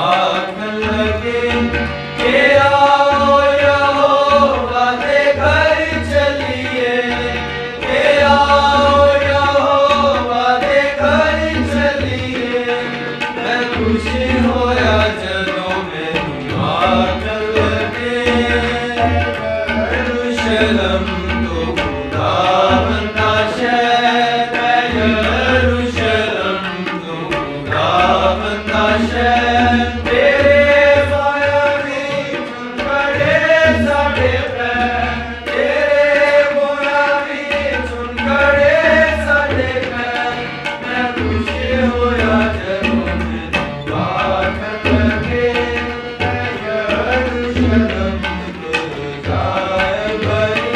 आँखन लगे के आओ यहोवा के घर चलिए, के आओ यहोवा के घर चलिए। मैं खुशी होया जदों मैनू आँखन लगे, यरूशलेम तो खुदावंद दा शहर है, यरूशलेम तो खुदावंद दा शहर। तेरे माया विच खड़े साडे पैर, तेरे माया विच खड़े साडे पैर। मैं खुशी होया जदों मैनू आँखन लगे, यरूशलेम तो जाए बनी,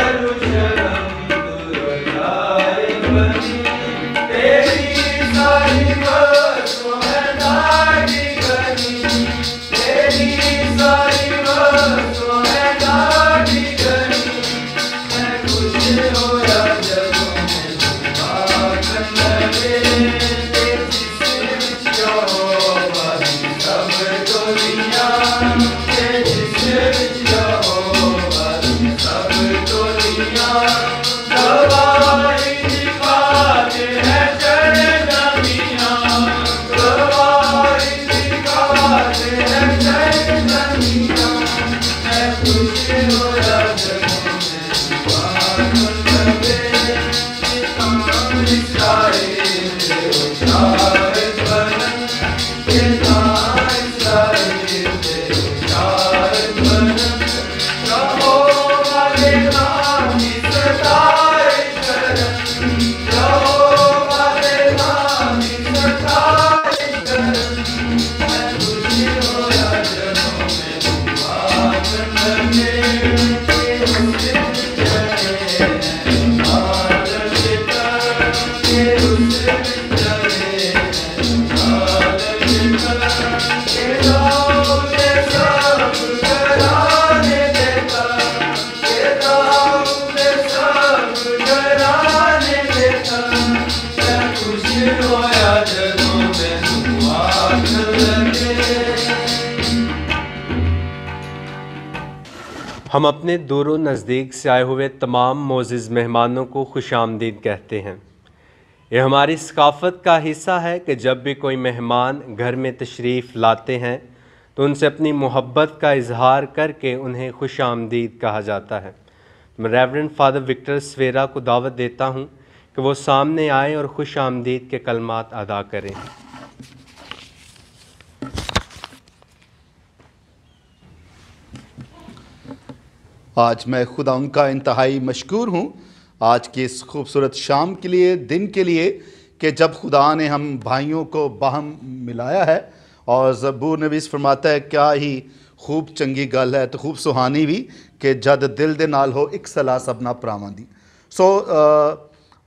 यरूशलेम तो जाए बनी। तेरी सारी वस्तुएं है नाड़ी गनी, तेरी सारी वस्तुएं है नाड़ी गनी। मैं खुश होया जदों मैनू आँखन लगे, जिस विच यहोवा दी सब डोलियां, जिस विच यहोवा दी सब डोलियां। गवाही दिखाते हैं चढ़े नबियां, गवाही दिखाते हैं चढ़े नबियां। मैं खुश होया जदों मैनू आँखन लगे, किसान इस्राएल दे उजाड़ बनन, किसान इस्राएल दे उजाड़ बनन। यहोवा दे नाम दी सताई करन, यहोवा दे नाम दी सताई करन। मैं खुशी होया जदों मैनू आँखन लगे, उस विच चढ़े नाल जिकर, उस विच चढ़े नाल जिकर। के दाऊद दे सब घराने देता, के दाऊद दे सब घराने देता। मैं खुश होया जदों मैनू आँखन लगे। हम अपने दूरों नज़दीक से आए हुए तमाम मोअज़्ज़िज़ मेहमानों को खुशामदीद कहते हैं। ये हमारी सकाफ़त का हिस्सा है कि जब भी कोई मेहमान घर में तशरीफ़ लाते हैं तो उनसे अपनी मोहब्बत का इजहार करके उन्हें खुशामदीद कहा जाता है। मैं रेवरेंड फ़ादर विक्टर सवेरा को दावत देता हूँ कि वो सामने आए और खुशामदीद के कलमात अदा करें। आज मैं खुदा उनका इंतहाई मशकूर हूँ आज की इस खूबसूरत शाम के लिए, दिन के लिए, कि जब खुदा ने हम भाइयों को बाहम मिलाया है। और ज़बूर नवीस फरमाता है, क्या ही खूब चंगी गल है तो खूब सुहानी भी कि जद दिल दे नाल हो एक सलाह सबना परावां दी। सो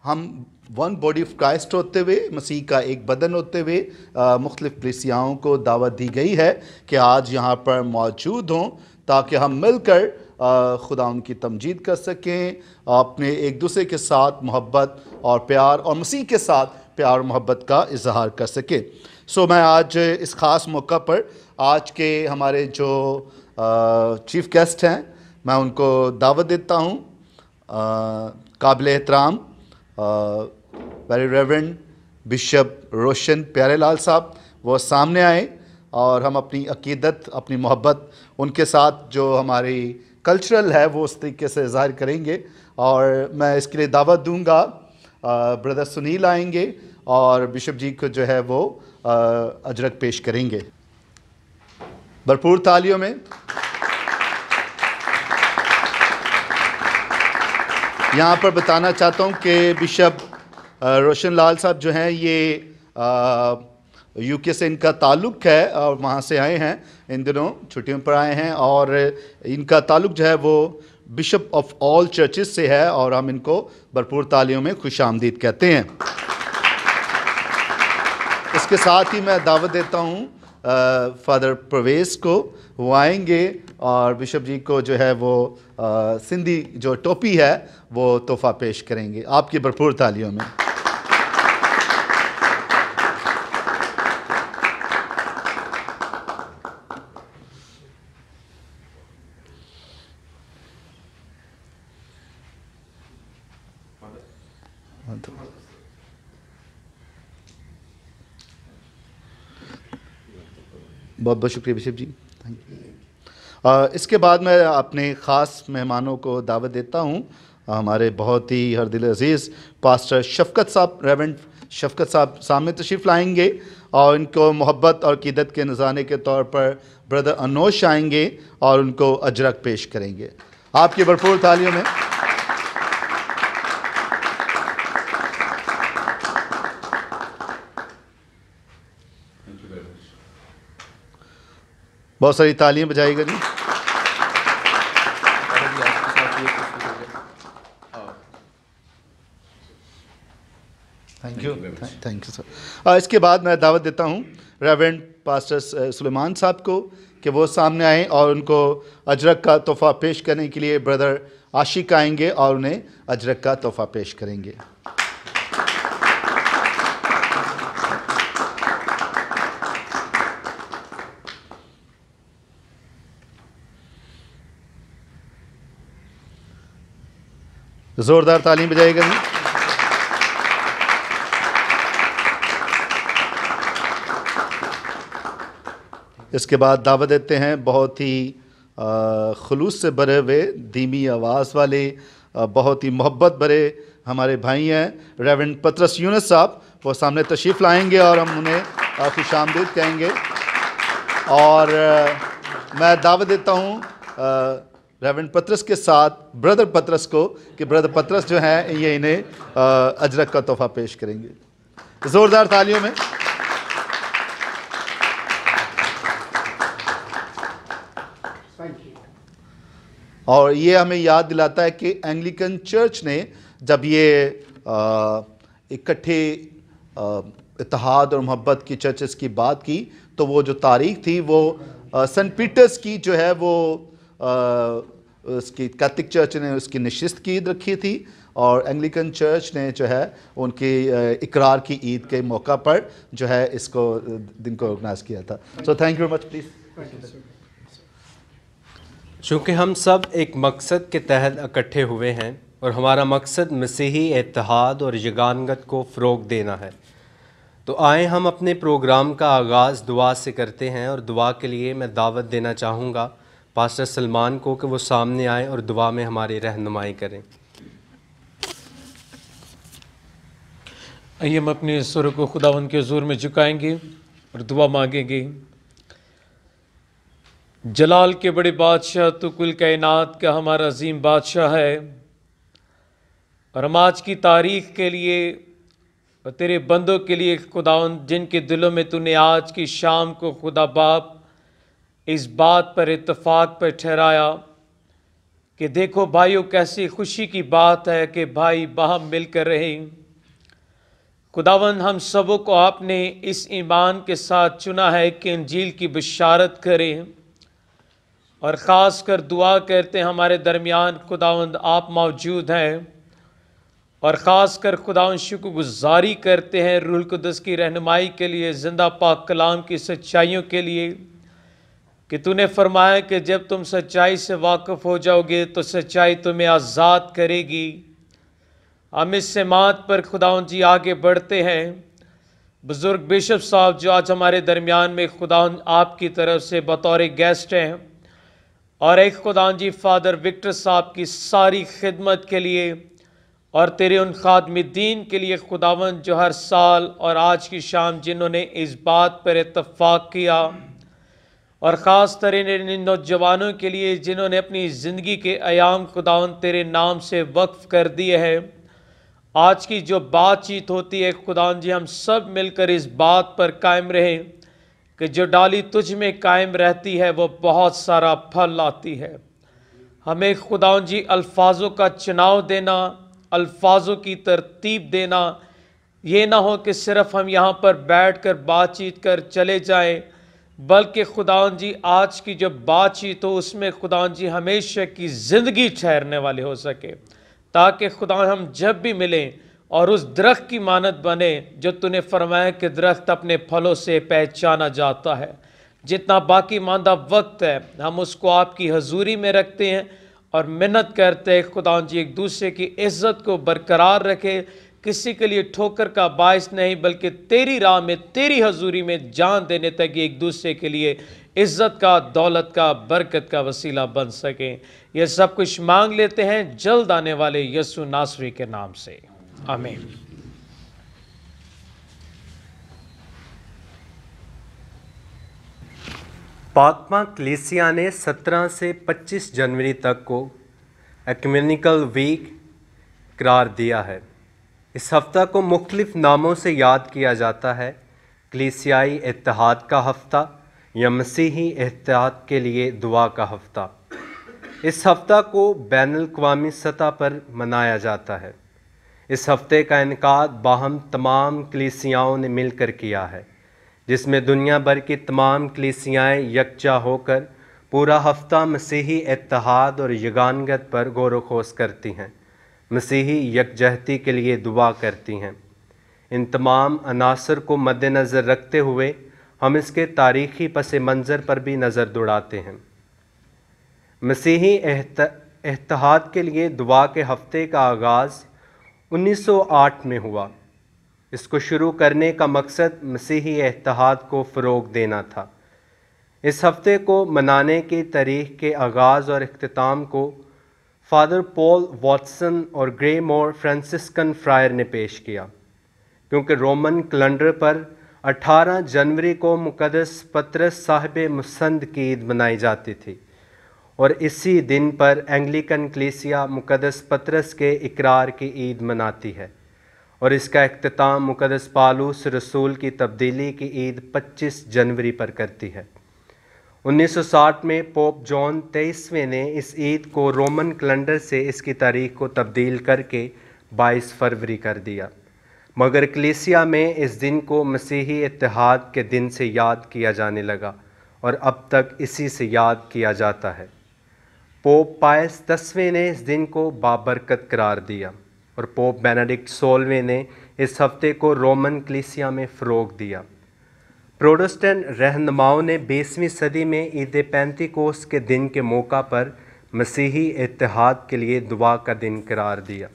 हम वन बॉडी ऑफ क्राइस्ट होते हुए, मसीह का एक बदन होते हुए मुख्तलिफ़ कलीसियाओं को दावत दी गई है कि आज यहाँ पर मौजूद हों ताकि हम मिलकर खुदा उनकी तमजीद कर सकें, अपने एक दूसरे के साथ मोहब्बत और प्यार और मसीह के साथ प्यार और मोहब्बत का इजहार कर सकें। सो मैं आज इस ख़ास मौका पर आज के हमारे जो चीफ़ गेस्ट हैं मैं उनको दावत देता हूँ। काबिल एहतराम वेरी रेवरेंड बिशप रोशन प्यारेलाल साहब वो सामने आए और हम अपनी अकीदत, अपनी मोहब्बत उनके साथ जो हमारी कल्चरल है वो उस तरीके से ज़ाहिर करेंगे। और मैं इसके लिए दावत दूंगा, ब्रदर सुनील आएंगे और बिशप जी को जो है वो अजरक पेश करेंगे। भरपूर तालियों में। यहाँ पर बताना चाहता हूँ कि बिशप रोशन लाल साहब जो हैं ये यूके से इनका ताल्लुक़ है और वहाँ से आए हैं, इन दिनों छुट्टियों पर आए हैं और इनका ताल्लुक़ जो है वो बिशप ऑफ ऑल चर्चेस से है और हम इनको भरपूर तालियों में खुशामदीद कहते हैं। इसके साथ ही मैं दावत देता हूँ फादर प्रवेश को, वो आएंगे और बिशप जी को जो है वो सिंधी जो टोपी है वो तोहफ़ा पेश करेंगे। आपकी भरपूर तालियों में। बहुत बहुत शुक्रिया बिशप जी, थैंक यू। इसके बाद मैं अपने ख़ास मेहमानों को दावत देता हूँ। हमारे बहुत ही हर दिल अजीज़ पास्टर शफ़क़त साहब, रेवरेंड शफ़क़त साहब सामने तशरीफ़ लाएंगे और इनको मोहब्बत और क़ीदत के नज़ाने के तौर पर ब्रदर अनोश आएंगे और उनको अजरक पेश करेंगे। आपकी भरपूर तालियों में बहुत सारी तालियां बजाएगा जी। Thank you sir. इसके बाद मैं दावत देता हूं रेवरेंड पास्टर सुलेमान साहब को कि वो सामने आएँ और उनको अजरक का तोहफ़ा पेश करने के लिए ब्रदर आशिक आएंगे और उन्हें अजरक का तोहफ़ा पेश करेंगे। ज़ोरदार तालीम बजाएगा जी। इसके बाद दावत देते हैं बहुत ही खुलूस से भरे हुए धीमी आवाज़ वाले बहुत ही मोहब्बत भरे हमारे भाई हैं रेवरेंड पतरस यूनुस साहब। वो सामने तशरीफ़ लाएंगे और हम उन्हें खुशामदीद कहेंगे। और मैं दावत देता हूँ रेवरेंड पतरस के साथ ब्रदर पतरस को कि ब्रदर पतरस जो हैं ये इन्हें अजरक का तोहफ़ा पेश करेंगे। ज़ोरदार तालियों में। और ये हमें याद दिलाता है कि एंग्लिकन चर्च ने जब ये इकट्ठे इत्तेहाद और मोहब्बत की चर्चेस की बात की तो वो जो तारीख थी वो सेंट पीटर्स की जो है वो उसकी कैथलिक चर्च ने उसकी नशिस्त की ईद रखी थी और एंग्लिकन चर्च ने जो है उनकी इकरार की ईद के मौका पर जो है इसको दिन को ऑर्गेनाइज किया था। So thank you very much please. चूँकि हम सब एक मकसद के तहत इकट्ठे हुए हैं और हमारा मकसद मसीही इत्तेहाद और यगानगत को फ़रोग़ देना है, तो आए हम अपने प्रोग्राम का आगाज़ दुआ से करते हैं। और दुआ के लिए मैं दावत देना चाहूँगा पास्टर सलमान को कि वो सामने आए और दुआ में हमारी रहनुमाई करें। आइए हम अपने सुर को खुदावंद के हुज़ूर में झुकाएंगे और दुआ मांगेंगे। जलाल के बड़े बादशाह तो कुल कायनात का हमारा अजीम बादशाह है और हम आज की तारीख़ के लिए और तेरे बंदों के लिए खुदावंद जिनके दिलों में तूने आज की शाम को खुदा बाप इस बात पर इत्तेफाक पर ठहराया कि देखो भाइयों कैसी खुशी की बात है कि भाई बाहम मिलकर रहें। खुदावंद हम सबों को आपने इस ईमान के साथ चुना है कि इंजील की बशारत करें और ख़ास कर दुआ करते हैं हमारे दरमियान खुदावंद आप मौजूद हैं और ख़ास कर खुदावंद शुक्रगुज़ारी करते हैं रूह कुदस की रहनुमाई के लिए, ज़िंदा पाक कलाम की सच्चाइयों के लिए कि तूने फरमाया कि जब तुम सच्चाई से वाकिफ़ हो जाओगे तो सच्चाई तुम्हें आज़ाद करेगी। हम इस समात पर खुदावंद जी आगे बढ़ते हैं। बुज़ुर्ग बिशप साहब जो आज हमारे दरमियान में खुदावंद आपकी तरफ से बतौर गेस्ट हैं और एक खुदावंद जी फादर विक्टर साहब की सारी खिदमत के लिए और तेरे उन खादमिद्दीन के लिए खुदावंद जो हर साल और आज की शाम जिन्होंने इस बात पर इत्तफाक किया और ख़ास तरह इन नौजवानों के लिए जिन्होंने अपनी ज़िंदगी के अयाम खुदावंद तेरे नाम से वक्फ़ कर दिए हैं। आज की जो बातचीत होती है खुदावंद जी हम सब मिलकर इस बात पर कायम रहें कि जो डाली तुझ में कायम रहती है वो बहुत सारा फल लाती है। हमें खुदावंद जी अल्फाजों का चुनाव देना, अल्फाजों की तरतीब देना, ये ना हो कि सिर्फ हम यहाँ पर बैठकर बातचीत कर चले जाएं, बल्कि खुदावंद जी आज की जो बातचीत हो उसमें खुदावंद जी हमेशा की ज़िंदगी ठहरने वाले हो सके, ताकि खुदावंद हम जब भी मिलें और उस दरख्त की मानद बने जो तूने फरमाया कि दरख्त अपने फलों से पहचाना जाता है। जितना बाकी मांदा वक्त है हम उसको आपकी हजूरी में रखते हैं और मिन्नत करते हैं खुदावंद जी एक दूसरे की इज़्ज़त को बरकरार रखे, किसी के लिए ठोकर का बायस नहीं, बल्कि तेरी राह में, तेरी हजूरी में जान देने तक ये एक दूसरे के लिए इज्जत का, दौलत का, बरकत का वसीला बन सके। ये सब कुछ मांग लेते हैं जल्द आने वाले यीशु नासरी के नाम से, आमीन। पाकमा कलीसिया ने 17 से 25 जनवरी तक को एक्यूमेनिकल वीक करार दिया है। इस हफ्ता को मुख्तलिफ नामों से याद किया जाता है। कलीसियाई इत्तेहाद का हफ्ता या मसीही इत्तेहाद के लिए दुआ का हफ्ता। इस हफ्ता को बैनुल-अक़वामी सतह पर मनाया जाता है। इस हफ्ते का इनेकाद बाहम तमाम कलीसियाओं ने मिलकर किया है, जिसमें दुनिया भर की तमाम कलीसियाएँ यकजा होकर पूरा हफ्ता मसीही इत्तेहाद और यगानगत पर गौर व खोज करती हैं, मसीही यकजहती के लिए दुआ करती हैं। इन तमाम अनासर को मद्देनज़र रखते हुए हम इसके तारीख़ी पस मंज़र पर भी नज़र दौड़ाते हैं। मसीही इत्तेहाद के लिए दुआ के हफ्ते का आगाज़ 1908 में हुआ। इसको शुरू करने का मकसद मसीही इत्तेहाद को फ़रोग़ देना था। इस हफ्ते को मनाने की तारीख़ के आगाज़ और इख्तिताम को फ़ादर पॉल वॉटसन और ग्रे मोर फ्रांसिस्कन फ्रायर ने पेश किया, क्योंकि रोमन कैलेंडर पर 18 जनवरी को मुक़द्दस पतरस साहिब मुसंद की ईद मनाई जाती थी और इसी दिन पर एंग्लिकन कलीसिया मुक़द्दस पतरस के इकरार की ईद मनाती है और इसका इख्तिताम मुक़द्दस पालूस रसूल की तब्दीली की ईद 25 जनवरी पर करती है। 1960 में पोप जॉन 23वें ने इस ईद को रोमन कैलेंडर से इसकी तारीख को तब्दील करके 22 फरवरी कर दिया, मगर कलीसिया में इस दिन को मसीही इत्तेहाद के दिन से याद किया जाने लगा और अब तक इसी से याद किया जाता है। पोप पायस 10वें ने इस दिन को बाबरकत करार दिया और पोप बेनेडिक्ट 16वें ने इस हफ्ते को रोमन कलीसिया में फ़रोग़ दिया। प्रोटेस्टेंट रहनुमाओं ने 20वीं सदी में ईद पेंतिकोस के दिन के मौका पर मसीही इत्तेहाद के लिए दुआ का दिन करार दिया।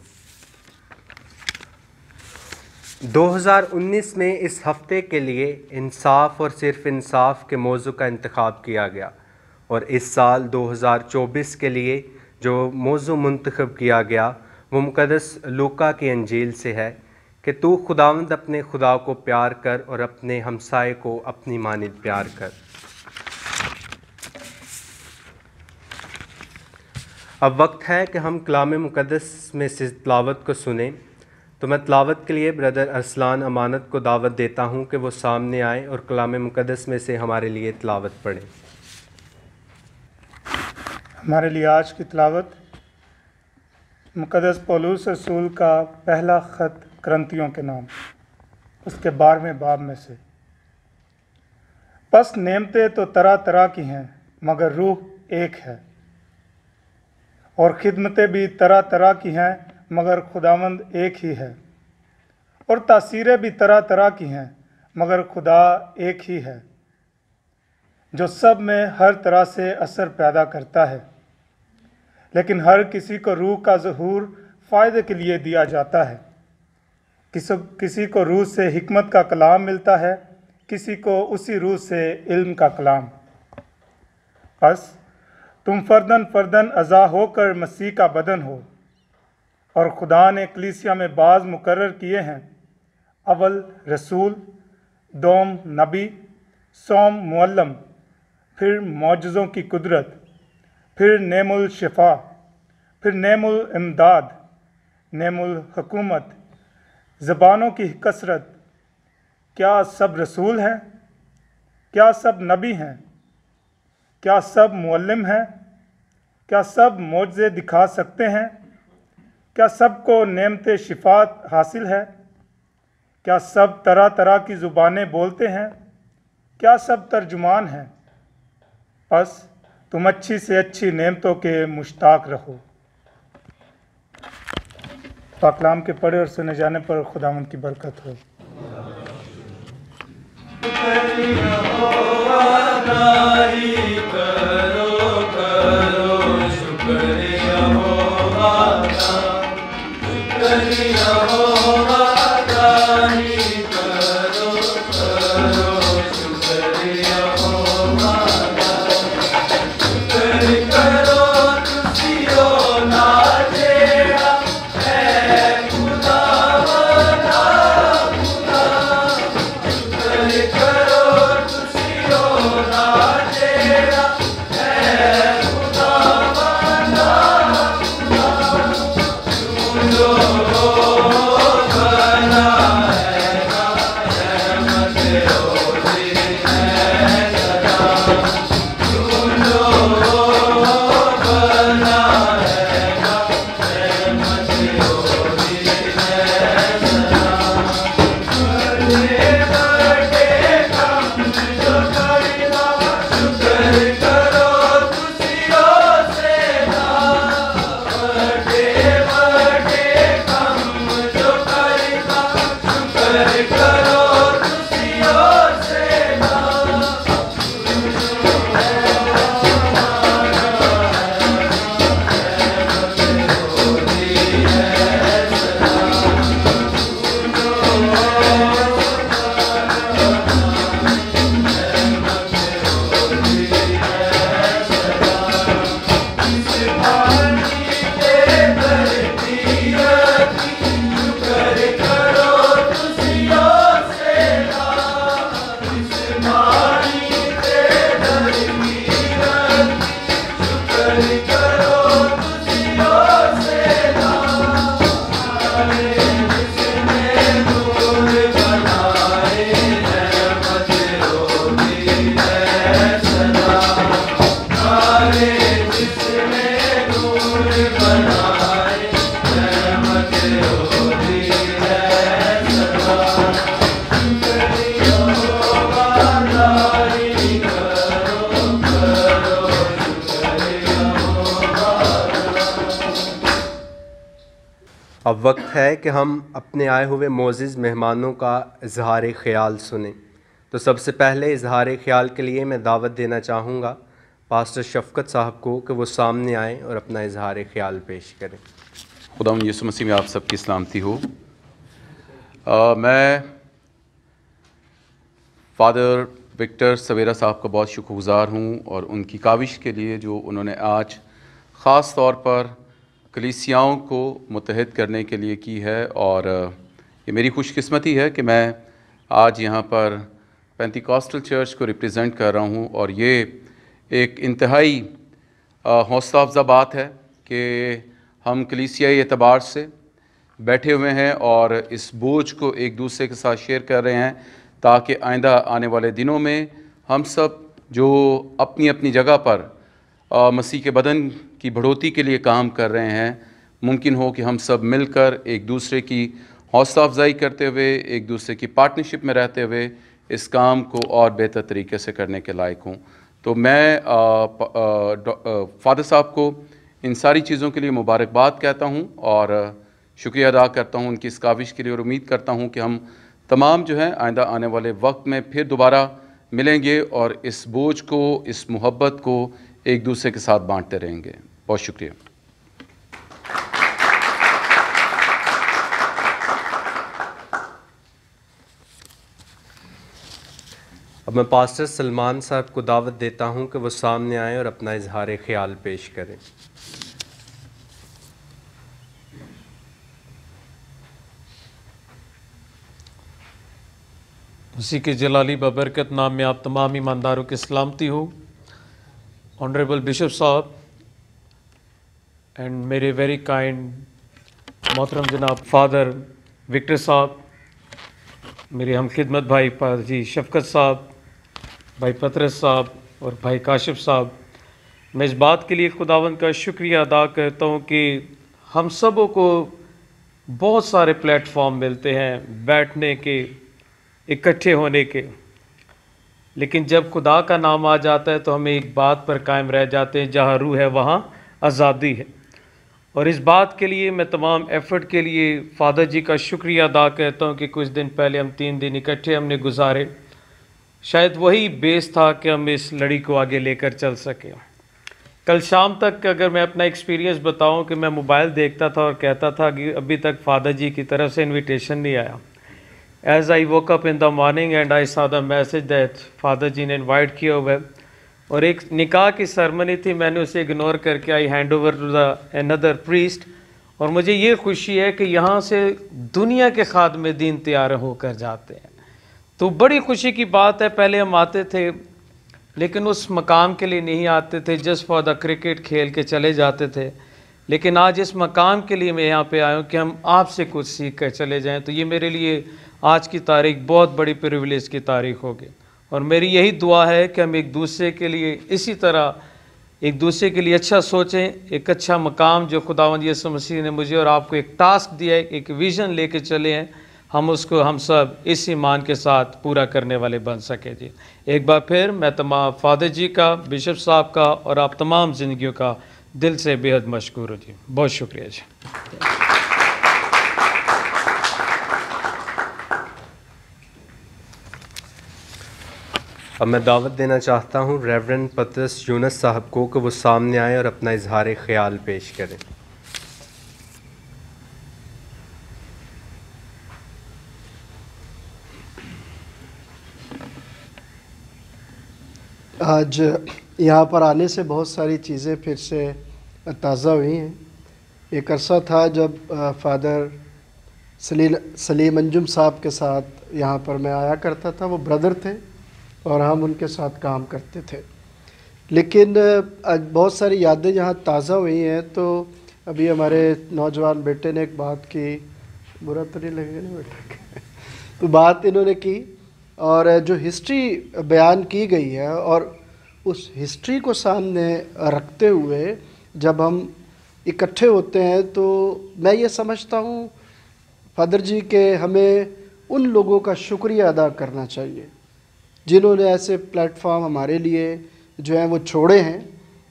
2019 में इस हफ्ते के लिए इंसाफ और सिर्फ इंसाफ के मौजू का इंतखाब किया गया और इस साल 2024 के लिए जो मौजू मुंतखब किया गया वो मुक़द्दस लूका की अंजील से है कि तू खुदावंद अपने खुदा को प्यार कर और अपने हमसाए को अपनी मानिद प्यार कर। अब वक्त है कि हम कलाम मुक़द्दस में से तिलावत को सुने। तो मैं तिलावत के लिए ब्रदर अरसलान अमानत को दावत देता हूँ कि वो सामने आए और कलाम मुक़द्दस में से हमारे लिए तिलावत पढ़ें। हमारे लिए आज की तिलावत मुक़द्दस पौलुस रसूल का पहला ख़त करंथियों के नाम, उसके 12वें बाब में से। बस नेमतें तो तरह तरह की हैं, मगर रूह एक है, और खिदमतें भी तरह तरह की हैं, मगर खुदावंद एक ही है, और तासीरें भी तरह तरह की हैं, मगर खुदा एक ही है, जो सब में हर तरह से असर पैदा करता है। लेकिन हर किसी को रूह का ज़हूर फ़ायदे के लिए दिया जाता है। किसी को रूह से हिकमत का कलाम मिलता है, किसी को उसी रूह से इल्म का कलाम। बस तुम फर्दन फर्दन अज़ा होकर मसीह का बदन हो, और खुदा ने कलीसिया में बाज़ मुकर्रर किए हैं, अव्वल रसूल, दोम नबी, सोम मुअल्लम, फिर मौजज़ों की कुदरत, फिर नेमुल शिफा, फिर नेमुल इमदाद, नेमुल हुकूमत, ज़बानों की कसरत। क्या सब रसूल हैं? क्या सब नबी हैं? क्या सब मुअल्लिम हैं? क्या सब मौजज़े दिखा सकते हैं? क्या सबको नेमते शिफात हासिल है? क्या सब तरह तरह की ज़ुबानें बोलते हैं? क्या सब तर्जुमान हैं? बस तुम अच्छी से अच्छी नेमतों के मुश्ताक रहो। पाकलाम के पढ़े और सुने जाने पर खुदावंद की बरकत हो। शुक्रिया हो अब वक्त है कि हम अपने आए हुए मोअज़्ज़िज़ मेहमानों का इजहार ख्याल सुनें। तो सबसे पहले इजहार ख्याल के लिए मैं दावत देना चाहूँगा पास्टर शफ़क़त साहब को कि वो सामने आएँ और अपना इजहार ख्याल पेश करें। खुदावंद यीशु मसीह में आप सबकी सलामती हो। मैं फ़ादर विक्टर सवेरा साहब का बहुत शुक्रगुज़ार हूँ और उनकी काविश के लिए जो उन्होंने आज ख़ास तौर पर कलीसियाओं को मुत्तहद करने के लिए की है। और ये मेरी खुशकिस्मती है कि मैं आज यहाँ पर पेंटिकॉस्टल चर्च को रिप्रेजेंट कर रहा हूँ और ये एक इंतहाई हौसला अफ़ज़ा बात है कि हम कलीसियाई एतबार से बैठे हुए हैं और इस बोझ को एक दूसरे के साथ शेयर कर रहे हैं ताकि आइंदा आने वाले दिनों में हम सब जो अपनी अपनी जगह पर मसीह के बदन की बढ़ोतरी के लिए काम कर रहे हैं, मुमकिन हो कि हम सब मिलकर एक दूसरे की हौसला अफजाई करते हुए, एक दूसरे की पार्टनरशिप में रहते हुए इस काम को और बेहतर तरीके से करने के लायक हूँ। तो मैं फ़ादर साहब को इन सारी चीज़ों के लिए मुबारकबाद कहता हूँ और शुक्रिया अदा करता हूँ उनकी इस काविश के लिए और उम्मीद करता हूँ कि हम तमाम जो हैं आइंदा आने वाले वक्त में फिर दोबारा मिलेंगे और इस बोझ को, इस मोहब्बत को एक दूसरे के साथ बांटते रहेंगे। बहुत शुक्रिया। अब मैं पास्टर सलमान साहब को दावत देता हूं कि वो सामने आएँ और अपना इजहार ख्याल पेश करें। उसी के जलाली बबरकत नाम में आप तमाम ईमानदारों की सलामती हो। ऑनरेबल बिशप साहब एंड मेरे वेरी काइंड मोहतरम जनाब फादर विक्टर साहब, मेरे हम खिदमत भाई पाजी शफ़क़त साहब, भाई पतरस साहब और भाई काशिफ साहब, मैं इस बात के लिए खुदावंद का शुक्रिया अदा करता हूँ कि हम सबों को बहुत सारे प्लेटफॉर्म मिलते हैं बैठने के, इकट्ठे होने के, लेकिन जब खुदा का नाम आ जाता है तो हमें एक बात पर कायम रह जाते हैं, जहाँ रूह है वहाँ आज़ादी है। और इस बात के लिए मैं तमाम एफ़र्ट के लिए फ़ादर जी का शुक्रिया अदा करता हूँ कि कुछ दिन पहले हम 3 दिन इकट्ठे हमने गुजारे। शायद वही बेस था कि हम इस लड़ी को आगे लेकर चल सकें। कल शाम तक अगर मैं अपना एक्सपीरियंस बताऊं कि मैं मोबाइल देखता था और कहता था कि अभी तक फ़ादर जी की तरफ से इनविटेशन नहीं आया। As I woke up in the morning and I saw the message that father ji ने इनवाइट किया हुआ है और एक निकाह की सेरेमनी थी, मैंने उसे इग्नोर करके I hand over to the another priest. और मुझे ये खुशी है कि यहाँ से दुनिया के खादमे दीन तैयार होकर जाते हैं, तो बड़ी खुशी की बात है। पहले हम आते थे लेकिन उस मकाम के लिए नहीं आते थे, जस्ट फॉर द क्रिकेट खेल के चले जाते थे, लेकिन आज इस मकाम के लिए मैं यहाँ पे आया हूँ कि हम आपसे कुछ सीख कर चले जाएं। तो ये मेरे लिए आज की तारीख बहुत बड़ी प्रिविलेज की तारीख होगी और मेरी यही दुआ है कि हम एक दूसरे के लिए इसी तरह एक दूसरे के लिए अच्छा सोचें, एक अच्छा मकाम जो खुदावंद यीशु मसीह ने मुझे और आपको एक टास्क दिया है, एक विज़न लेके चले हैं, हम उसको हम सब इस ईमान के साथ पूरा करने वाले बन सके। जी एक बार फिर मैं तमाम फादर जी का, बिशप साहब का और आप तमाम ज़िंदगियों का दिल से बेहद मशकूर हूँ जी। बहुत शुक्रिया जी। अब मैं दावत देना चाहता हूँ रेवरेंड पतरस यूनुस साहब को कि वो सामने आए और अपना इजहार ख्याल पेश करें। आज यहाँ पर आने से बहुत सारी चीज़ें फिर से ताज़ा हुई हैं। एक अरसा था जब फादर सलीम अंजुम साहब के साथ यहाँ पर मैं आया करता था, वो ब्रदर थे और हम उनके साथ काम करते थे, लेकिन आज बहुत सारी यादें यहाँ ताज़ा हुई हैं। तो अभी हमारे नौजवान बेटे ने एक बात की, बुरा तो नहीं लगेगा ना बेटा तो बात इन्होंने की और जो हिस्ट्री बयान की गई है और उस हिस्ट्री को सामने रखते हुए जब हम इकट्ठे होते हैं तो मैं ये समझता हूँ फादर जी के हमें उन लोगों का शुक्रिया अदा करना चाहिए जिन्होंने ऐसे प्लेटफॉर्म हमारे लिए जो हैं वो छोड़े हैं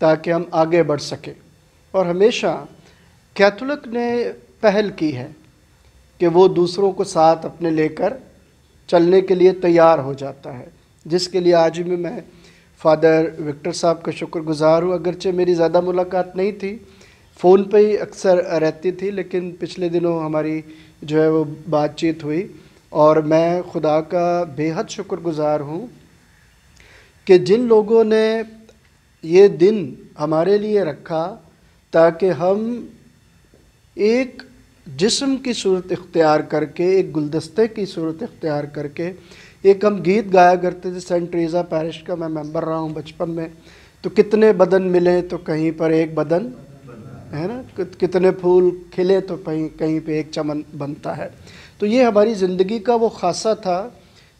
ताकि हम आगे बढ़ सकें। और हमेशा कैथोलिक ने पहल की है कि वो दूसरों को साथ अपने लेकर चलने के लिए तैयार हो जाता है, जिसके लिए आज भी मैं फ़ादर विक्टर साहब का शुक्रगुज़ार हूँ। अगरचे मेरी ज़्यादा मुलाकात नहीं थी, फ़ोन पे ही अक्सर रहती थी, लेकिन पिछले दिनों हमारी जो है वो बातचीत हुई और मैं खुदा का बेहद शुक्रगुज़ार हूँ कि जिन लोगों ने ये दिन हमारे लिए रखा ताकि हम एक जिस्म की सूरत इख्तियार करके, एक गुलदस्ते की सूरत इख्तियार करके, एक हम गीत गाया करते थे, सेंट टेरेसा पैरिश का मैं मेंबर रहा हूँ बचपन में, तो कितने बदन मिले तो कहीं पर एक बदन है ना, कितने फूल खिले तो कहीं पे एक चमन बनता है। तो ये हमारी ज़िंदगी का वो खासा था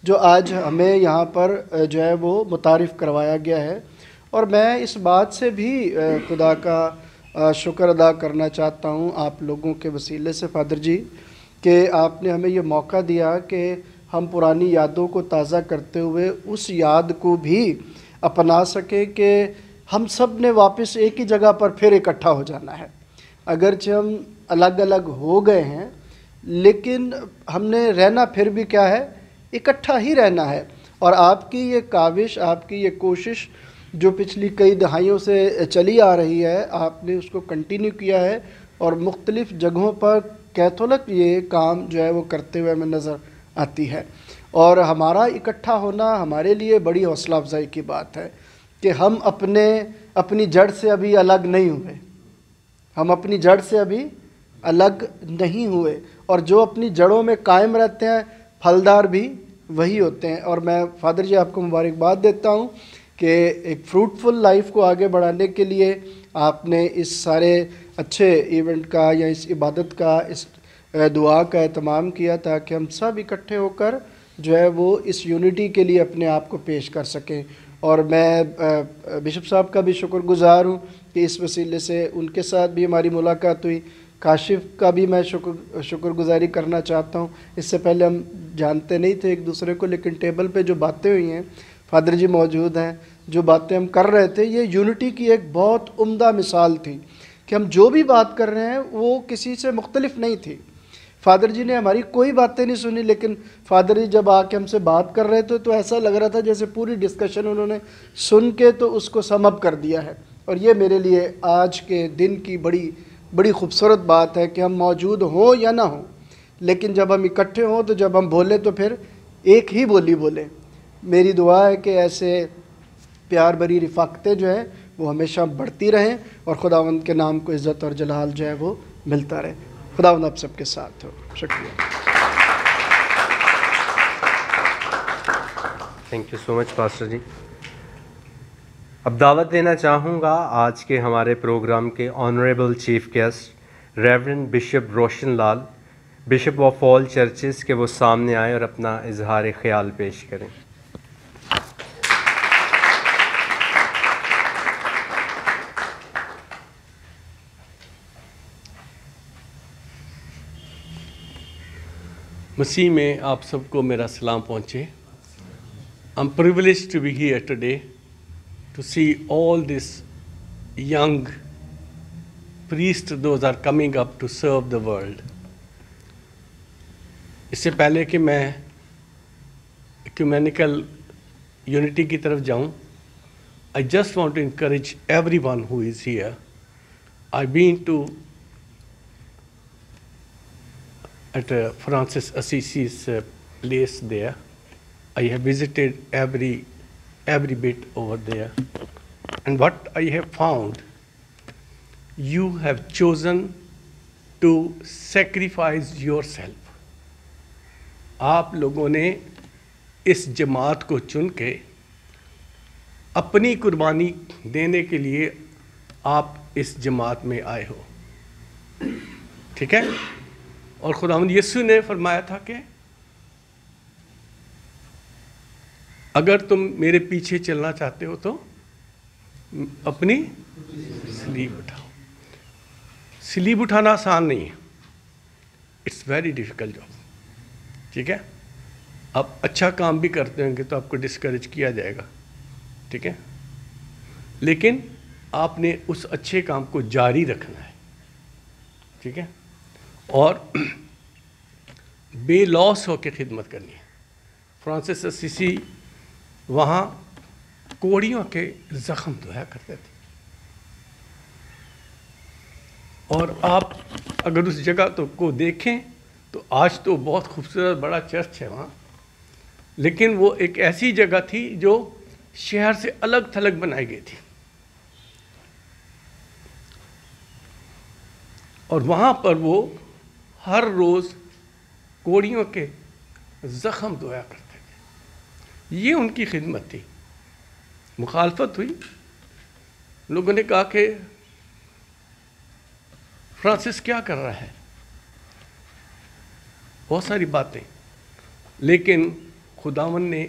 जो आज हमें यहाँ पर जो है वो मुतारिफ़ करवाया गया है। और मैं इस बात से भी खुदा का शुक्र अदा करना चाहता हूँ आप लोगों के वसीले से फ़ादर जी, कि आपने हमें ये मौका दिया कि हम पुरानी यादों को ताज़ा करते हुए उस याद को भी अपना सकें कि हम सब ने वापस एक ही जगह पर फिर इकट्ठा हो जाना है। अगरचे हम अलग अलग हो गए हैं, लेकिन हमने रहना फिर भी क्या है, इकट्ठा ही रहना है। और आपकी ये काविश, आपकी ये कोशिश जो पिछली कई दहाइयों से चली आ रही है, आपने उसको कंटिन्यू किया है और मुख्तलिफ़ जगहों पर कैथोलिक ये काम जो है वो करते हुए हमें नज़र आती है। और हमारा इकट्ठा होना हमारे लिए बड़ी हौसला अफजाई की बात है कि हम अपनी जड़ से अभी अलग नहीं हुए, हम अपनी जड़ से अभी अलग नहीं हुए, और जो अपनी जड़ों में कायम रहते हैं फलदार भी वही होते हैं। और मैं फ़ादर जी आपको मुबारकबाद देता हूँ कि एक फ्रूटफुल लाइफ को आगे बढ़ाने के लिए आपने इस सारे अच्छे इवेंट का या इस इबादत का, इस दुआ का एहतमाम किया ताकि हम सब इकट्ठे होकर जो है वो इस यूनिटी के लिए अपने आप को पेश कर सकें। और मैं बिशप साहब का भी शुक्रगुज़ार हूँ कि इस वसीले से उनके साथ भी हमारी मुलाकात हुई। काशिफ का भी मैं शुक्रगुज़ारी करना चाहता हूँ। इससे पहले हम जानते नहीं थे एक दूसरे को, लेकिन टेबल पे जो बातें हुई हैं, फ़ादर जी मौजूद हैं, जो बातें हम कर रहे थे, ये यूनिटी की एक बहुत उम्दा मिसाल थी कि हम जो भी बात कर रहे हैं वो किसी से मुख्तलिफ नहीं थी। फ़ादर जी ने हमारी कोई बातें नहीं सुनी, लेकिन फ़ादर जी जब आके हमसे बात कर रहे थे तो ऐसा लग रहा था जैसे पूरी डिस्कशन उन्होंने सुन के तो उसको सम अप कर दिया है। और ये मेरे लिए आज के दिन की बड़ी खूबसूरत बात है कि हम मौजूद हों या ना हों, लेकिन जब हम इकट्ठे हों तो जब हम बोले तो फिर एक ही बोली बोले। मेरी दुआ है कि ऐसे प्यार भरी रिफ़ाक़तें जो है वो हमेशा बढ़ती रहें और खुदावंद के नाम को इज़्ज़त और जलाल जो है वो मिलता रहे। खुदावंद आप सबके साथ हो। शुक्रिया। Thank you so much pastor ji. अब दावत देना चाहूँगा आज के हमारे प्रोग्राम के honourable chief guest reverend bishop Roshan Lal, bishop of all churches, के वो सामने आए और अपना इजहार ख्याल पेश करें। मसीह में आप सबको मेरा सलाम पहुँचे। I am privileged to be here today to see all these young priests, those are coming up to serve the world. इससे पहले कि मैं ecumenical unity की तरफ जाऊं, I just want to encourage everyone who is here. I've been to at Francis Assisi's place there. I have visited every bit over there, and what I have found, you have chosen to sacrifice yourself. आप लोगों ने इस जमात को चुन के अपनी कुर्बानी देने के लिए आप इस जमात में आए हो, ठीक है। और खुदावंद यीशु ने फरमाया था कि अगर तुम मेरे पीछे चलना चाहते हो तो अपनी स्लीब उठाओ। स्लीब उठाना आसान नहीं है, इट्स वेरी डिफ़िकल्ट जॉब, ठीक है। आप अच्छा काम भी करते होंगे तो आपको डिस्करेज किया जाएगा, ठीक है, लेकिन आपने उस अच्छे काम को जारी रखना है, ठीक है। और बेलॉस होकर खिदमत करनी है। फ्रांसिस असीसी वहाँ कोड़ियों के ज़ख्म धोया करते थे। और आप अगर उस जगह को देखें तो आज तो बहुत खूबसूरत बड़ा चर्च है वहाँ, लेकिन वो एक ऐसी जगह थी जो शहर से अलग थलग बनाई गई थी। और वहाँ पर वो हर रोज़ कोड़ियों के ज़ख्म धोया करते थे। ये उनकी खिदमत थी। मुखालफत हुई, लोगों ने कहा कि फ्रांसिस क्या कर रहा है, बहुत सारी बातें, लेकिन खुदावन ने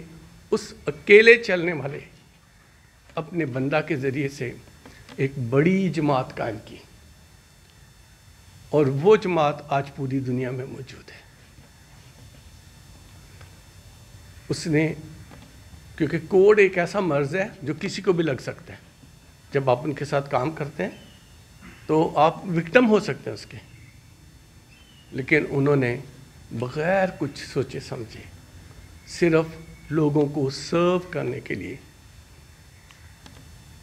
उस अकेले चलने वाले अपने बंदा के ज़रिए से एक बड़ी जमात कायम की, और वो जमात आज पूरी दुनिया में मौजूद है। उसने, क्योंकि कोड एक ऐसा मर्ज़ है जो किसी को भी लग सकता है। जब आप उनके साथ काम करते हैं तो आप विक्टिम हो सकते हैं उसके, लेकिन उन्होंने बग़ैर कुछ सोचे समझे सिर्फ लोगों को सर्व करने के लिए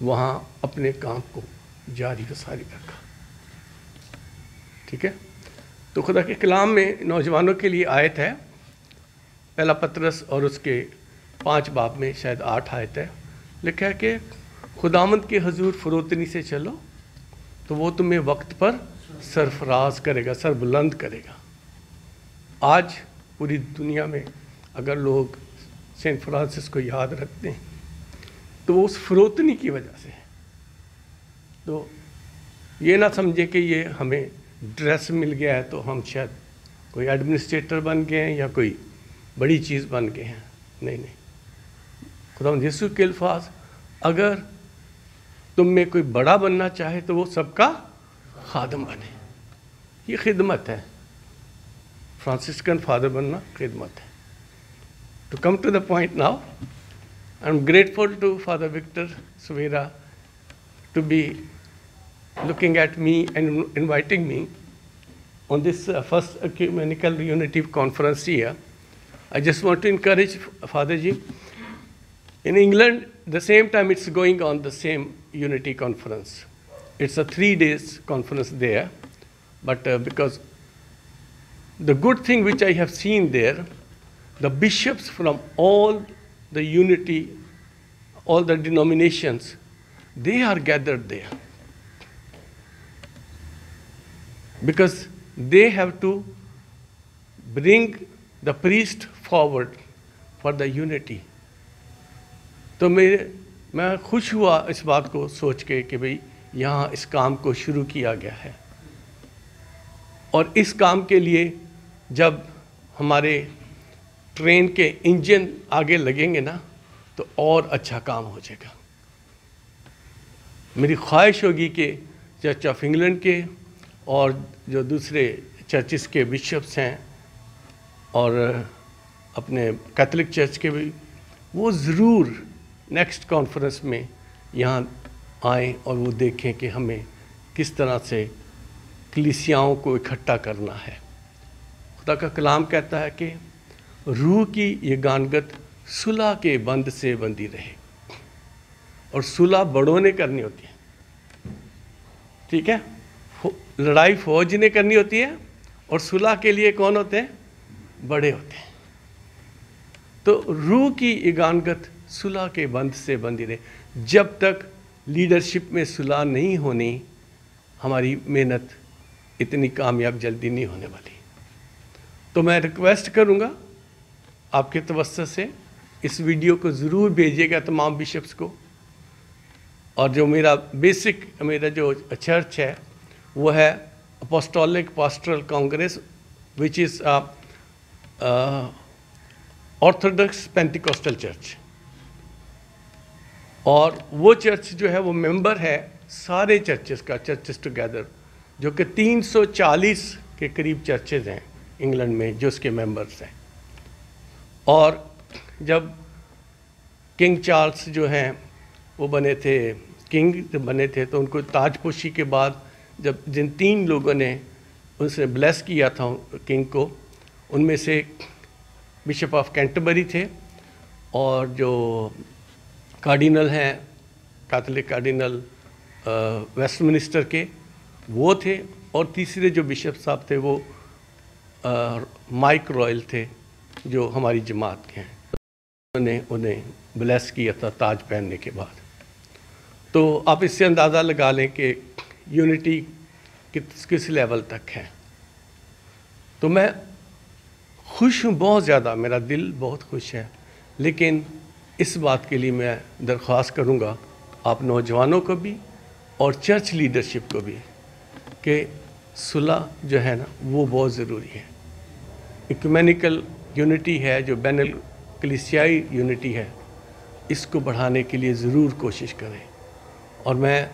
वहाँ अपने काम को जारी व सारी रखा। ठीक है, तो खुदा के कलाम में नौजवानों के लिए आयत है, पहला पतरस और उसके 5 बाब में शायद 8 आयत है। लिखा है कि खुदावंद के हजूर फरोतनी से चलो तो वो तुम्हें वक्त पर सरफराज करेगा, सर बुलंद करेगा। आज पूरी दुनिया में अगर लोग सेंट फ्रांसिस को याद रखते हैं तो वो उस फरोतनी की वजह से है। तो ये ना समझे कि ये हमें ड्रेस मिल गया है तो हम शायद कोई एडमिनिस्ट्रेटर बन गए हैं या कोई बड़ी चीज़ बन गए हैं। नहीं नहीं, खुदावंद यीशु के अल्फाज, अगर तुम में कोई बड़ा बनना चाहे तो वो सबका खादम बने। ये खिदमत है, फ्रांसिस्कन फादर बनना खिदमत है। To come to the point now, I am grateful to father Victor Savera to be looking at me and inviting me on this first ecumenical unity conference here. I just want to encourage Father Ji. In England, the same time it's going on the same unity conference. It's a 3 days conference there, but because the good thing which I have seen there, the bishops from all the unity, all the denominations, they are gathered there because they have to bring the priest forward for the unity. तो मैं खुश हुआ इस बात को सोच के कि भाई यहाँ इस काम को शुरू किया गया है, और इस काम के लिए जब हमारे ट्रेन के इंजन आगे लगेंगे ना तो और अच्छा काम हो जाएगा। मेरी ख्वाहिश होगी कि चर्च ऑफ इंग्लैंड के और जो दूसरे चर्चिस के बिशप्स हैं और अपने कैथोलिक चर्च के भी, वो ज़रूर नेक्स्ट कॉन्फ्रेंस में यहाँ आएँ और वो देखें कि हमें किस तरह से कलीसियाओं को इकट्ठा करना है। खुदा का कलाम कहता है कि रूह की ये गानगत सुलह के बंद से बंधी रहे, और सुलह बड़ों ने करनी होती है। ठीक है, लड़ाई फौज ने करनी होती है और सुलह के लिए कौन होते हैं? बड़े होते हैं। तो रूह की इगानगत सुलह के बंद से बंधी रहे। जब तक लीडरशिप में सुलह नहीं होनी, हमारी मेहनत इतनी कामयाब जल्दी नहीं होने वाली। तो मैं रिक्वेस्ट करूँगा आपके तवस्सुत से इस वीडियो को ज़रूर भेजिएगा तमाम बिशप्स को। और जो मेरा जो चर्च है वो है apostolic pastoral Congress, which is Orthodox Pentecostal church. और वो चर्च जो है वो मेंबर है सारे चर्चेस का, चर्चेस टुगेदर, जो कि 340 के करीब चर्चेज हैं इंग्लैंड में जो उसके मेंबर्स हैं। और जब किंग चार्ल्स जो हैं वो बने थे, किंग जब बने थे, तो उनको ताजपोशी के बाद जब जिन 3 लोगों ने उनसे ब्लेस किया था किंग को, उनमें से बिशप ऑफ कैंटरबरी थे और जो कार्डिनल हैं कैथोलिक कार्डिनल वेस्टमिनिस्टर के वो थे, और तीसरे जो बिशप साहब थे वो माइक रॉयल थे जो हमारी जमात के हैं। उन्हें ब्लेस किया था ताज पहनने के बाद। तो आप इससे अंदाज़ा लगा लें कि यूनिटी किस लेवल तक है। तो मैं खुश हूँ बहुत ज़्यादा, मेरा दिल बहुत खुश है, लेकिन इस बात के लिए मैं दरख्वास्त करूँगा आप नौजवानों को भी और चर्च लीडरशिप को भी कि सुलह जो है ना वो बहुत ज़रूरी है। इक्यूमेनिकल यूनिटी है जो बैनुल कलीसियाई यूनिटी है, इसको बढ़ाने के लिए ज़रूर कोशिश करें। और मैं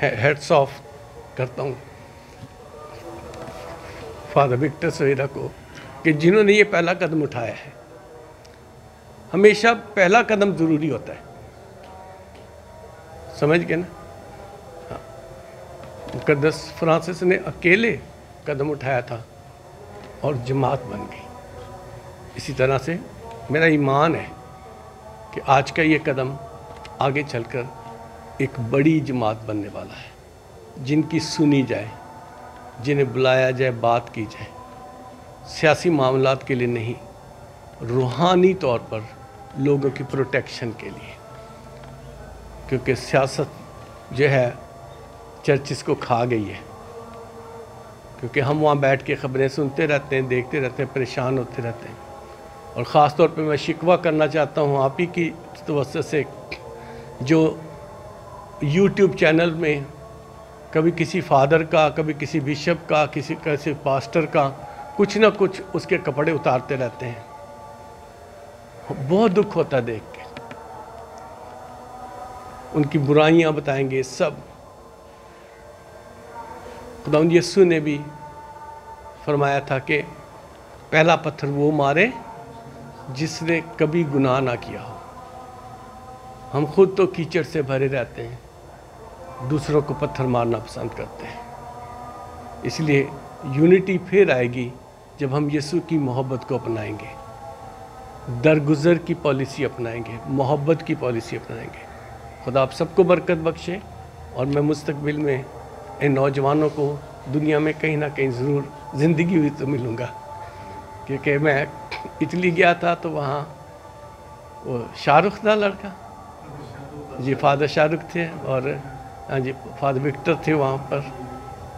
हेड्स ऑफ करता हूँ फादर विक्टर सवेरा को कि जिन्होंने ये पहला कदम उठाया है। हमेशा पहला कदम ज़रूरी होता है, समझ गए ना। हाँ, मुकद्दस फ्रांसिस ने अकेले कदम उठाया था और जमात बन गई। इसी तरह से मेरा ईमान है कि आज का ये कदम आगे चलकर एक बड़ी जमात बनने वाला है, जिनकी सुनी जाए, जिन्हें बुलाया जाए, बात की जाए, सियासी मामलात के लिए नहीं, रूहानी तौर पर लोगों की प्रोटेक्शन के लिए। क्योंकि सियासत जो है चर्चिस को खा गई है, क्योंकि हम वहाँ बैठ के ख़बरें सुनते रहते हैं, देखते रहते हैं, परेशान होते रहते हैं। और ख़ास तौर पे मैं शिकवा करना चाहता हूँ आप ही की तवज्जो से, जो यूट्यूब चैनल में कभी किसी फादर का, कभी किसी बिशप का, किसी पास्टर का कुछ ना कुछ उसके कपड़े उतारते रहते हैं। बहुत दुख होता है देख के, उनकी बुराइयां बताएंगे सब। खुदावंद यीशु ने भी फरमाया था कि पहला पत्थर वो मारे जिसने कभी गुनाह ना किया हो। हम खुद तो कीचड़ से भरे रहते हैं, दूसरों को पत्थर मारना पसंद करते हैं। इसलिए यूनिटी फिर आएगी जब हम यीशु की मोहब्बत को अपनाएंगे, दरगुजर की पॉलिसी अपनाएंगे, मोहब्बत की पॉलिसी अपनाएंगे। खुदा आप सबको बरकत बख्शे, और मैं मुस्तकबिल में इन नौजवानों को दुनिया में कहीं ना कहीं ज़रूर ज़िंदगी हुई तो मिलूँगा। क्योंकि मैं इटली गया था तो वहाँ वो शाहरुख था लड़का जी, फादर शाहरुख थे, और हाँ जी फादर विक्टर थे वहाँ पर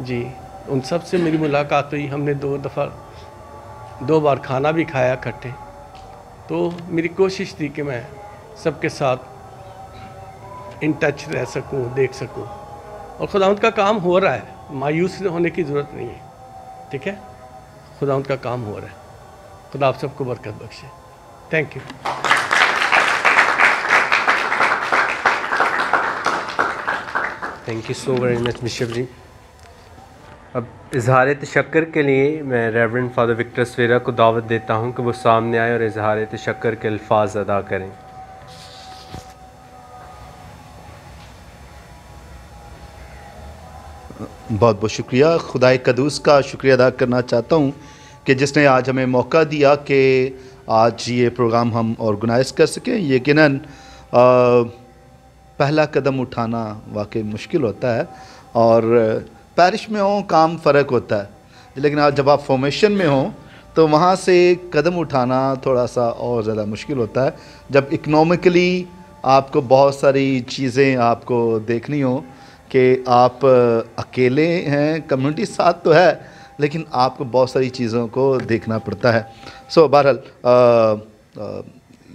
जी। उन सब से मेरी मुलाकात हुई, हमने 2 बार खाना भी खाया इकट्ठे। तो मेरी कोशिश थी कि मैं सबके साथ इन टच रह सकूं, देख सकूं, और खुदावंद का काम हो रहा है। मायूस होने की ज़रूरत नहीं है, ठीक है। खुदावंद का काम हो रहा है। खुदा आप सबको बरकत बख्शे। Thank you. Thank you so very much bishop ji. अब इजहार तशक्कर के लिए मैं रेवरेंड फादर विक्टर सवेरा को दावत देता हूं कि वो सामने आए और इजहार तशक्कर के अल्फाज अदा करें। बहुत बहुत शुक्रिया। खुदाए कदूस का शुक्रिया अदा करना चाहता हूँ कि जिसने आज हमें मौका दिया कि आज ये प्रोग्राम हम ऑर्गेनाइज़ कर सकें। यकीनन पहला कदम उठाना वाकई मुश्किल होता है, और पैरिश में हो काम फ़र्क होता है, लेकिन आज जब आप फॉर्मेशन में हो तो वहाँ से कदम उठाना थोड़ा सा और ज़्यादा मुश्किल होता है। जब इकनॉमिकली आपको बहुत सारी चीज़ें आपको देखनी हो कि आप अकेले हैं, कम्युनिटी साथ तो है, लेकिन आपको बहुत सारी चीज़ों को देखना पड़ता है। सो बहरहाल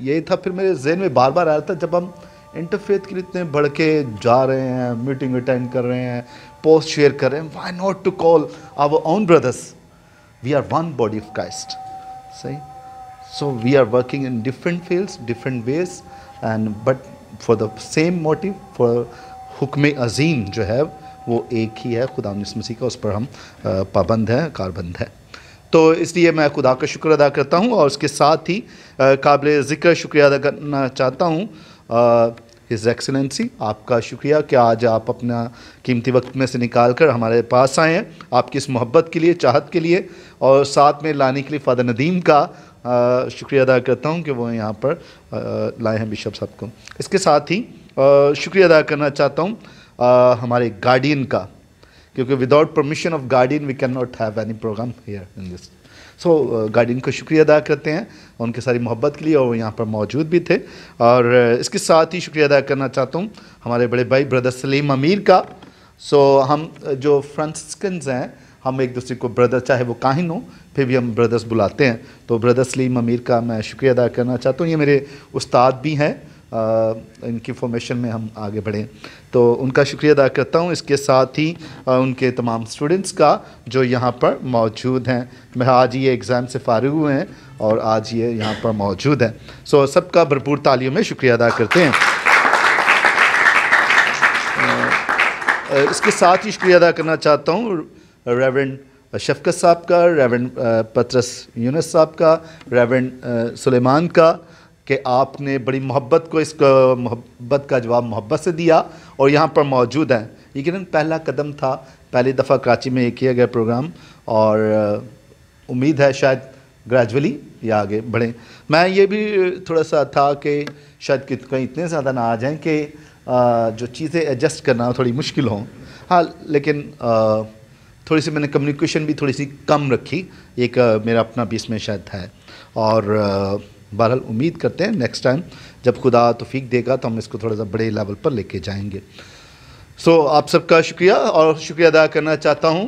यही था। फिर मेरे जहन में बार बार आ रहा था, जब हम इंटरफेथ के लिए इतने बढ़ के जा रहे हैं, मीटिंग अटेंड कर रहे हैं, पोस्ट शेयर कर रहे हैं, why not to call our own brothers, we are one body of Christ, सही। So we are working in different fields, different ways, and but for the same motive, for हुक्म अज़ीम जो है वो एक ही है, खुदा यीशु मसीह का, उस पर हम पाबंद हैं, कारबंद हैं। तो इसलिए मैं खुदा का शुक्र अदा करता हूँ, और उसके साथ ही काबिल ज़िक्र शुक्रिया अदा करना चाहता हूँ हिज एक्सेलेंसी, आपका शुक्रिया कि आज आप अपना कीमती वक्त में से निकाल कर हमारे पास आए हैं, आपकी इस मोहब्बत के लिए, चाहत के लिए, और साथ में लाने के लिए फ़ादर नदीम का शुक्रिया अदा करता हूं कि वो यहाँ पर लाए हैं बिशप साहब को। इसके साथ ही शुक्रिया अदा करना चाहता हूँ हमारे गार्डियन का, क्योंकि without permission of guardian we can not have any program here in this. So guardian को शुक्रिया अदा करते हैं उनके सारी मोहब्बत के लिए, और वो यहाँ पर मौजूद भी थे। और इसके साथ ही शुक्रिया अदा करना चाहता हूँ हमारे बड़े भाई ब्रदर सलीम अमीर का। सो हम जो फ्रांसिस्कन्स हैं, हम एक दूसरे को ब्रदर, चाहे वो काहिन हो, फिर भी हम ब्रदर्स बुलाते हैं, तो ब्रदर सलीम अमीर का मैं शुक्रिया अदा करना चाहता हूँ। ये मेरे उस्ताद भी हैं, इनकी फॉर्मेशन में हम आगे बढ़ें, तो उनका शुक्रिया अदा करता हूँ। इसके साथ ही उनके तमाम स्टूडेंट्स का जो यहाँ पर मौजूद हैं, मैं आज ये एग्ज़ाम से फ़ारिग हुए हैं और आज ये यहाँ पर मौजूद हैं। सो सबका भरपूर तालियों में शुक्रिया अदा करते हैं। इसके साथ ही शुक्रिया अदा करना चाहता हूँ रेवरेंड शफकत साहब का, रेवरेंड पतरस यूनुस साहब का, रेवरेंड सुलेमान का, कि आपने बड़ी मोहब्बत को, इस मोहब्बत का जवाब मोहब्बत से दिया और यहाँ पर मौजूद हैं। यकीनन पहला कदम था, पहली दफ़ा कराची में ये किया गया प्रोग्राम, और उम्मीद है शायद ग्रेजुअली ये आगे बढ़ें। मैं ये भी थोड़ा सा था कि शायद कहीं इतने ज़्यादा ना आ जाएं कि जो चीज़ें एडजस्ट करना थोड़ी मुश्किल हों। हाँ, लेकिन थोड़ी सी मैंने कम्युनिकेशन भी थोड़ी सी कम रखी, एक मेरा अपना भी इसमें शायद है। और बहरहाल उम्मीद करते हैं नेक्स्ट टाइम जब खुदा तौफीक देगा तो हम इसको थोड़ा सा बड़े लेवल पर लेके जाएंगे। सो आप सबका शुक्रिया, और शुक्रिया अदा करना चाहता हूँ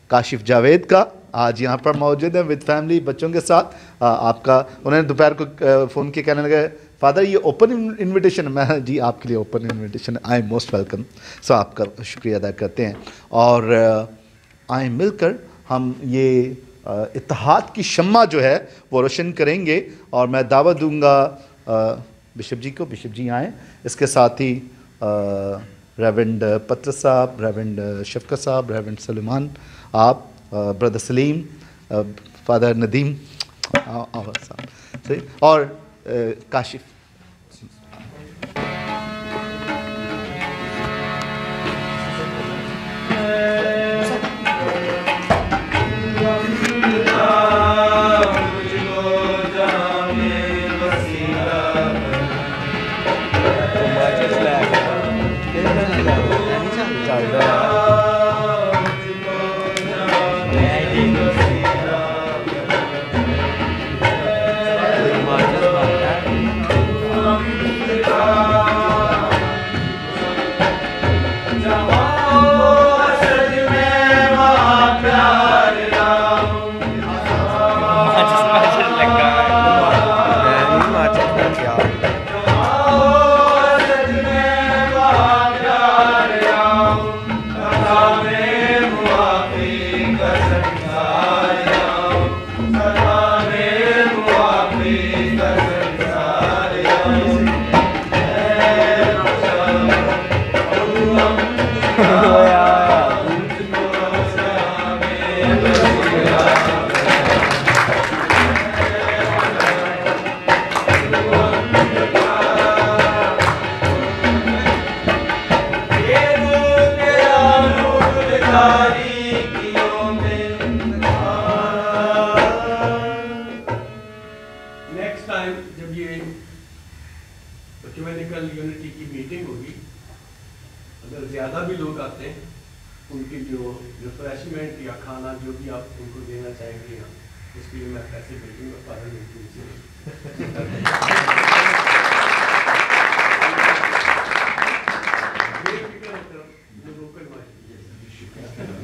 काशिफ जावेद का, आज यहाँ पर मौजूद है विद फैमिली, बच्चों के साथ। आपका, उन्होंने दोपहर को फ़ोन के कहने लगे, फादर ये ओपन इनविटेशन है। मैं जी आपके लिए open invitation, I am most welcome. So आपका शुक्रिया अदा करते हैं, और आए मिलकर हम ये इत्तेहाद की शम्मा जो है वो रोशन करेंगे। और मैं दावत दूंगा बिशप जी को, बिशप जी आएँ। इसके साथ ही रेवरेंड पतरस साहब, रेवरेंड शफकत साहब, रेवरेंड सलेमान, आप, ब्रदर सलीम, फादर नदीम साहब, और काशिफ।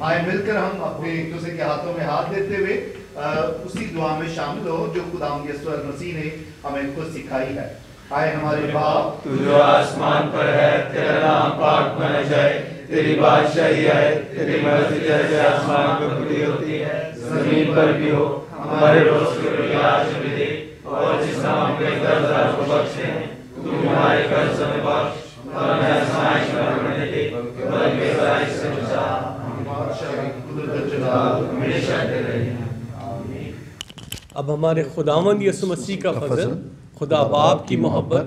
आए मिलकर हम अपने एक दूसरे के हाथों में हाथ देते हुए उसी दुआ में शामिल हो जो खुदावंद यीशु मसीह ने हमें खुद सिखाई है। आए हमारे बाप, तू जो आसमान पर है, तेरा नाम पाक माना जाए, तेरी बादशाही आए, तेरी मर्जी जैसे आसमान पर पूरी होती है जमीन पर भी हो। हमारे रोज की रोटी आज हमें दे, और जिस हम अपने कर्जदार को बख्शे हैं, तू हमारे कर्ज हमें बख्श, और हमें आजमाइश में पड़ने दे, बल्कि बुराई से बचा। अब हमारे खुदावंद यीशु मसीह का फजल, खुदा बाप की मोहब्बत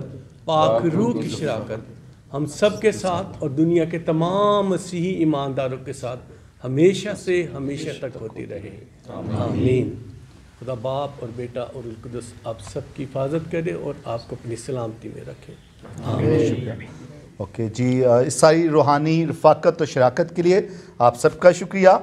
पाक रूह की शराकत हम सब के साथ और दुनिया के तमाम मसीही ईमानदारों के साथ हमेशा से हमेशा तक होती रहे। आमीन। खुदा बाप और बेटा और रूह कुदस आप सबकी हिफाजत करे और आपको अपनी सलामती में रखे। आमीन। ओके जी, इस सारी रूहानी रफ़ाकत और शराकत के लिए आप सबका शुक्रिया।